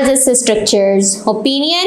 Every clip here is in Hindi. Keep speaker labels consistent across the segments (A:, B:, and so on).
A: analysis structures: opinion,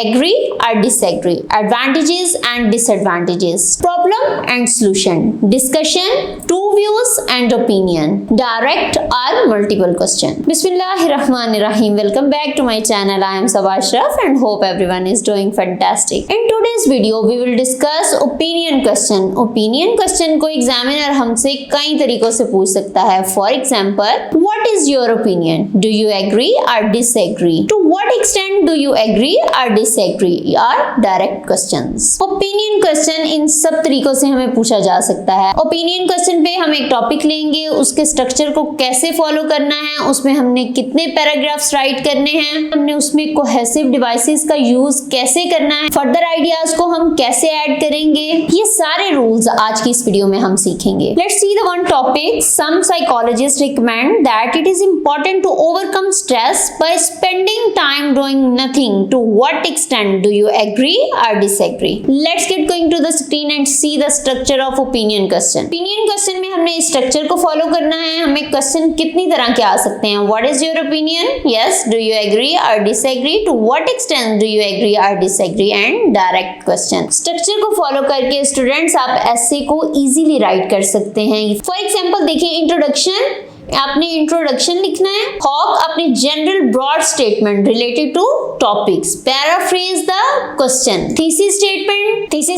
A: agree or disagree, advantages and disadvantages, problem and solution, discussion, two views and opinion, direct or multiple question. Bismillahirrahmanirrahim. Welcome back to my channel. I am Sabah Ashraf and hope everyone is doing fantastic. In today's video we will discuss opinion question. Opinion question को examiner हमसे कई तरीकों से पूछ सकता है. For example, what is your opinion? Do you agree or disagree? To what extent do you agree or disagree? Are direct questions. Opinion question इन सब तरीकों से हमें पूछा जा सकता है. Opinion question पे हम एक टॉपिक लेंगे, उसके स्ट्रक्चर को कैसे फॉलो करना है, उसमें हमने कितने पैराग्राफ्स राइट करने हैं, हमने उसमें कोहेसिव डिवाइसेस का यूज कैसे करना है, फर्दर आइडियाज को हम कैसे ऐड करेंगे, ये सारे रूल्स आज की इस वीडियो में हम सीखेंगे. Let's see the one topic. Some psychologists recommend that it is important to overcome stress by spending time doing nothing. To what extent do you agree or disagree? Let's get going to the screen and see the structure of opinion question. Opinion question में हमने स्ट्रक्चर को फॉलो करना है. हमें क्वेश्चन कितनी तरह के आ सकते हैं. What is your opinion? Yes. Do you agree or disagree? To what extent do you agree or disagree? And direct question. Structure को फॉलो करके स्टूडेंट्स आप ऐसे को इजीली राइट कर सकते हैं. फॉर एग्जाम्पल देखिए, इंट्रोडक्शन, आपने इंट्रोडक्शन लिखना है. हॉक अपने general broad statement related to topics. Paraphrase the question. Thesis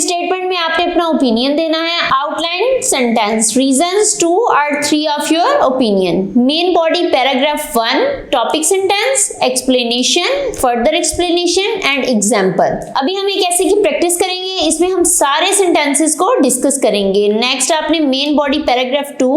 A: statement में आपने अपना ओपिनियन देना है. Outline sentence, reasons 2 or 3 of your opinion. Main body paragraph 1, topic sentence, explanation, further explanation and example. अभी हम एक ऐसे की प्रैक्टिस करेंगे, इसमें हम सारे सेंटेंसेस को डिस्कस करेंगे. नेक्स्ट आपने main body paragraph 2,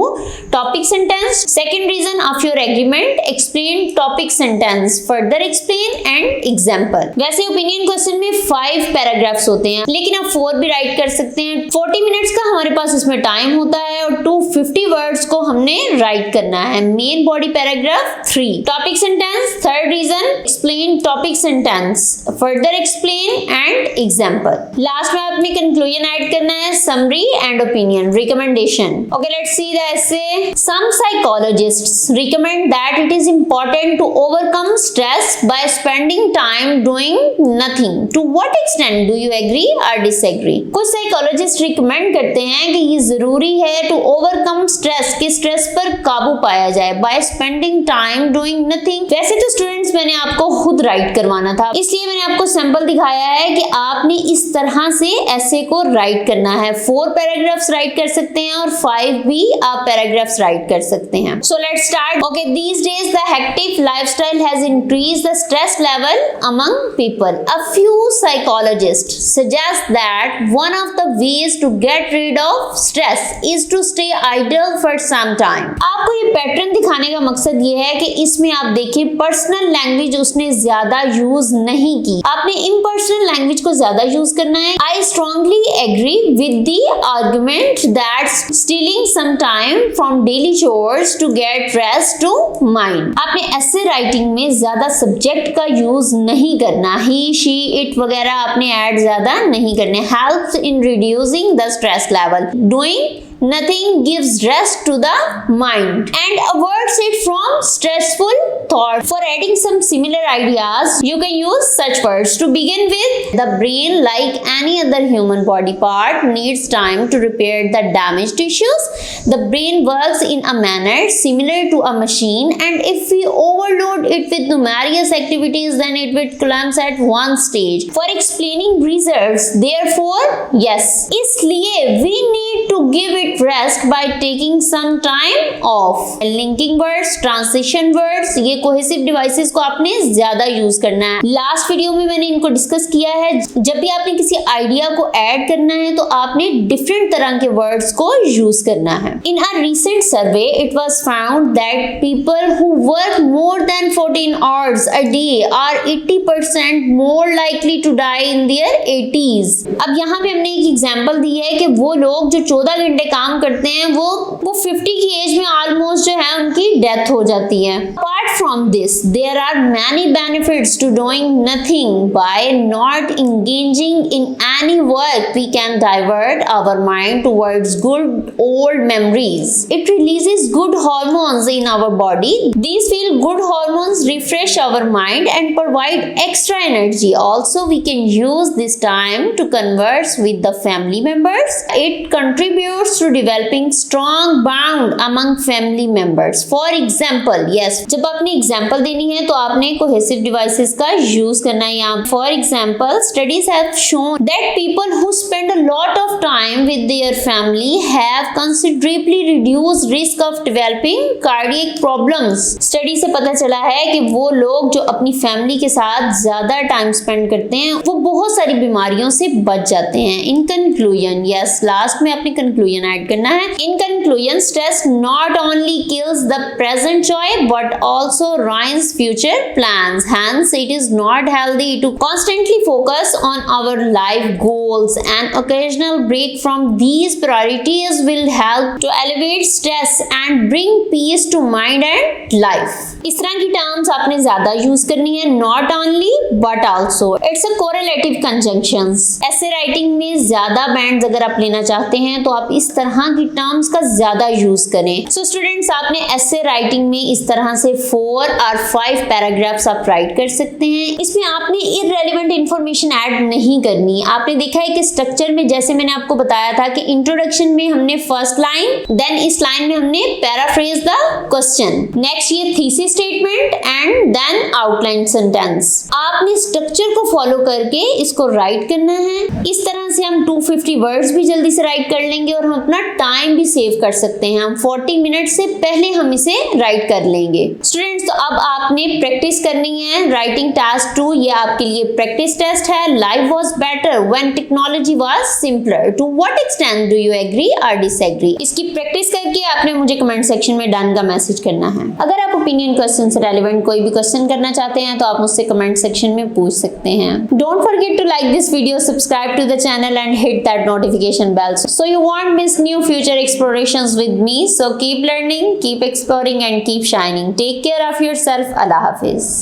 A: topic sentence, second reason of your agreement, explain topic sentence, further explain and example. वैसे ओपिनियन क्वेश्चन में 5 पैराग्राफ्स होते हैं, लेकिन आप 4 भी राइट कर सकते हैं. 40 मिनट्स का हमारे पास इसमें टाइम होता है और 250 वर्ड्स को हमने राइट करना है. Main body paragraph 3, topic sentence, third reason, explain topic sentence, further explain and example. Last में आपने कंक्लूजन ऐड करना है, summary and opinion, recommendation. Okay, let's see the essay. Some psychologists recommend that it is important to overcome stress by spending time doing nothing. To what extent do you agree or disagree? कुछ साइकोलॉजिस्ट रिकमेंड करते हैं कि ये जरूरी है to overcome stress, कि स्ट्रेस पर काबू पाया जाए, by spending time doing nothing. वैसे तो स्टूडेंट्स मैंने आपको खुद राइट करवाना था, इसलिए मैंने आपको सैंपल दिखाया है कि आपने इस तरह से ऐसे को राइट करना है. 4 पैराग्राफ्स राइट कर सकते हैं और 5 भी आप पैराग्राफ्स राइट कर सकते हैं. So let's start. Okay, these days the hectic lifestyle has increased the stress level among people. A few psychologists suggest that one of the ways to get rid of stress is to stay idle for some time. आपको ये पैटर्न दिखाने का मकसद ये है कि इसमें आप देखिए पर्सनल लैंग्वेज उसने ज्यादा यूज नहीं की, आपने इम्पर्सनल लैंग्वेज को ज्यादा यूज करना है. I strongly agree with the argument that stealing some time from daily chores to get rest to mind. आपने ऐसे राइटिंग में ज्यादा सब्जेक्ट का यूज नहीं करना. he, she, it वगैरह आपने ऐड ज्यादा नहीं करने. helps in reducing the stress level. doing nothing gives rest to the mind and averts it from stressful thought. For adding some similar ideas, you can use such words. To begin with, the brain, like any other human body part, needs time to repair the damaged tissues. The brain works in a manner similar to a machine, and if we overload it with numerous activities, then it will collapse at one stage. For explaining reserves, therefore, yes, इसलिए we need to give it rest by taking some time off. Linking words, transition words, ये कोहेसिव डिवाइसेस को आपने ज्यादा यूज करना है. लास्ट वीडियो में मैंने इनको डिस्कस किया है. जब भी आपने किसी आइडिया को ऐड करना है तो आपने डिफरेंट तरह के वर्ड्स को यूज करना है. In a recent survey, it was found that people who work more than 14 hours a day are 80% more likely to die in their 80s. अब यहाँ पे हमने एक एग्जांपल दी है कि वो लोग जो 14 घंटे काम काम करते हैं वो 50 की एज में ऑलमोस्ट जो है उनकी डेथ हो जाती है। Apart from this there are many benefits to doing nothing. By not engaging in any work we can divert our mind towards good old memories. It releases good hormones in our body. These feel good hormones refresh our mind and provide extra energy. Also, we can use this time to converse with the family members. It contributes to developing strong bond among family members. For example, yes, जब आपने example देनी है तो आपने cohesive devices का use करना है यहाँ। For example, studies have shown that people who spend a lot of time with their family have considerably reduced risk of developing cardiac problems. Study से पता चला है कि वो लोग जो अपनी फैमिली के साथ ज्यादा टाइम स्पेंड करते हैं वो बहुत सारी बीमारियों से बच जाते हैं। इन कंक्लूजन, यस, लास्ट में अपनी कंक्लूजन ऐड करना है। In conclusion, stress not only kills the present Joy but also ruins future plans. Hence, it is not healthy to constantly focus on our life goals. An occasional break from these priorities will help to elevate stress and bring peace to mind and life. इस तरह की टर्म्स आपने ज्यादा यूज करनी है, not only but also. It's a correlative conjunctions. ऐसे राइटिंग में ज्यादा बैंड्स अगर आप लेना चाहते हैं तो आप इस तरह की टर्म्स का ज्यादा यूज करें। सो स्टूडेंट्स, आपने ऐसे राइटिंग में इस तरह से 4 और 5 पैराग्राफ्स आप राइट कर सकते हैं। इसमें आपने इररेलेवेंट इंफॉर्मेशन ऐड नहीं करनी। आपने देखा है कि स्ट्रक्चर में जैसे मैंने आपको बताया था कि इंट्रोडक्शन में हमने फर्स्ट लाइन, देन इस लाइन में हमने पैराफ्रेज द क्वेश्चन, नेक्स्ट ये thesis statement and then outline sentence. आपने स्ट्रक्चर को फॉलो करके इसको राइट करना है। इस तरह से हम 250 वर्ड्स भी जल्दी से राइट कर लेंगे और हम अपना टाइम भी सेव कर सकते हैं। हम 40 मिनट से पहले हम इसे राइट कर लेंगे। स्टूडेंट्स, तो अब आपने प्रैक्टिस करनी है। राइटिंग टास्क 2 ये आपके लिए प्रैक्टिस टेस्ट है। Life was better when technology was simpler. To what extent do you agree or disagree? इसकी प्रैक्टिस करके आपने मुझे कमेंट सेक्शन में डन का मैसेज करना है। अगर आप ओपिनियन क्वेश्चन से रेलेवेंट कोई भी क्वेश्चन करना चाहते हैं तो आप मुझसे कमेंट सेक्शन में पूछ सकते हैं। Don't forget to like this video, subscribe to the channel and hit that notification bell so you won't miss new future explorations with me. So keep learning, keep exploring and keep shining. Take care of yourself. Allah Hafiz.